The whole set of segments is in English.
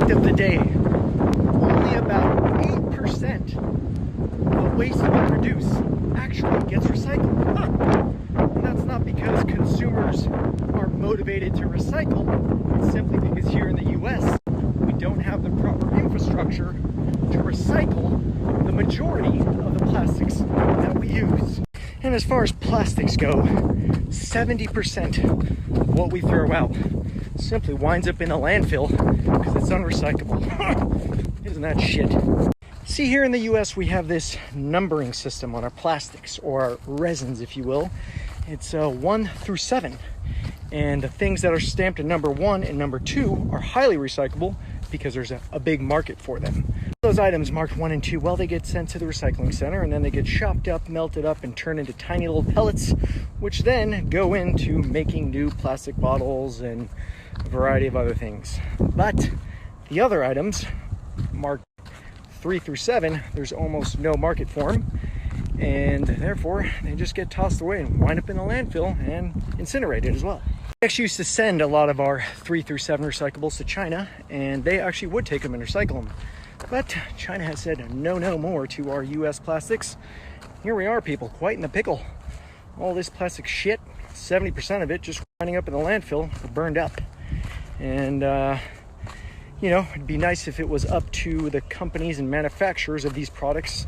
fact of the day, only about 8% of the waste we produce actually gets recycled. And that's not because consumers are motivated to recycle. It's simply because here in the US, we don't have the proper infrastructure to recycle the majority of the plastics that we use. And as far as plastics go, 70% of what we throw out simply winds up in a landfill because it's unrecyclable. Isn't that shit? See, here in the US, we have this numbering system on our plastics, or our resins, if you will. It's 1 through 7. And the things that are stamped at number 1 and number 2 are highly recyclable because there's a big market for them. Those items marked 1 and 2, well, they get sent to the recycling center and then they get chopped up, melted up, and turned into tiny little pellets, which then go into making new plastic bottles and a variety of other things. But the other items, marked 3 through 7, there's almost no market for them, and therefore they just get tossed away and wind up in the landfill and incinerated as well. We actually used to send a lot of our 3 through 7 recyclables to China, and they actually would take them and recycle them. But China has said no more to our US plastics. Here we are, people, quite in the pickle. All this plastic shit, 70% of it just winding up in the landfill, burned up. And you know, it'd be nice if it was up to the companies and manufacturers of these products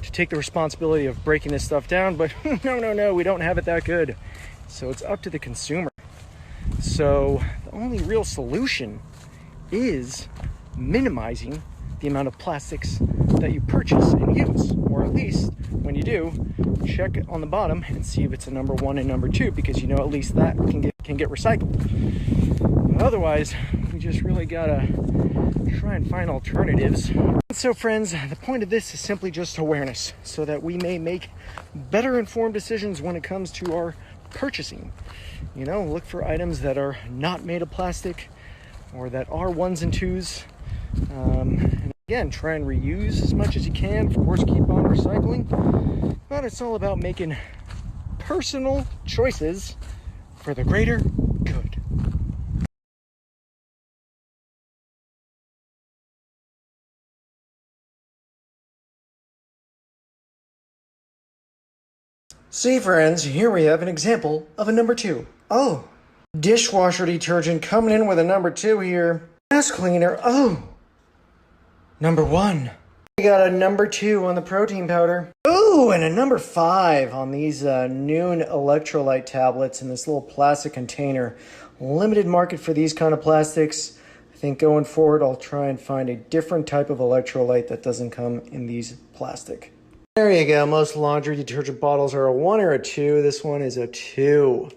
to take the responsibility of breaking this stuff down, but no, we don't have it that good. So it's up to the consumer. So the only real solution is minimizing the amount of plastics that you purchase and use, or at least when you do, check on the bottom and see if it's a number 1 and number 2, because you know at least that can get recycled. But otherwise, we just really gotta try and find alternatives. So friends, the point of this is simply just awareness, so that we may make better informed decisions when it comes to our purchasing. You know, look for items that are not made of plastic, or that are 1s and 2s. And again, try and reuse as much as you can. Of course, keep on recycling. But it's all about making personal choices for the greater good. See, friends, here we have an example of a number 2. Oh, dishwasher detergent coming in with a number 2 here. Gas cleaner, oh, number 1. We got a number 2 on the protein powder. Oh, and a number 5 on these Noon electrolyte tablets in this little plastic container. Limited market for these kind of plastics. I think going forward, I'll try and find a different type of electrolyte that doesn't come in these plastic. There you go. Most laundry detergent bottles are a 1 or a 2. This one is a 2.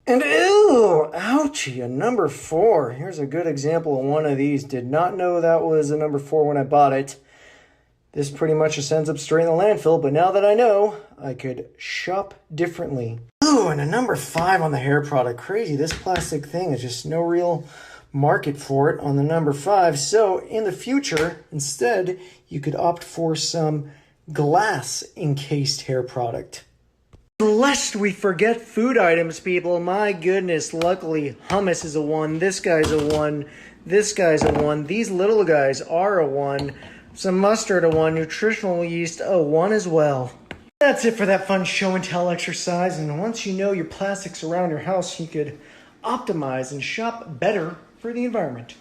And ew, ouchie, a number 4. Here's a good example of one of these. Did not know that was a number 4 when I bought it. This pretty much just ends up straight in the landfill, but now that I know, I could shop differently. Ooh, and a number 5 on the hair product. Crazy, this plastic thing is just no real market for it on the number 5. So in the future, instead, you could opt for some glass encased hair product. Lest we forget food items, people, my goodness, luckily hummus is a 1, this guy's a 1, this guy's a 1, these little guys are a 1, some mustard a 1, nutritional yeast a 1 as well. That's it for that fun show and tell exercise, and once you know your plastics around your house, you could optimize and shop better for the environment.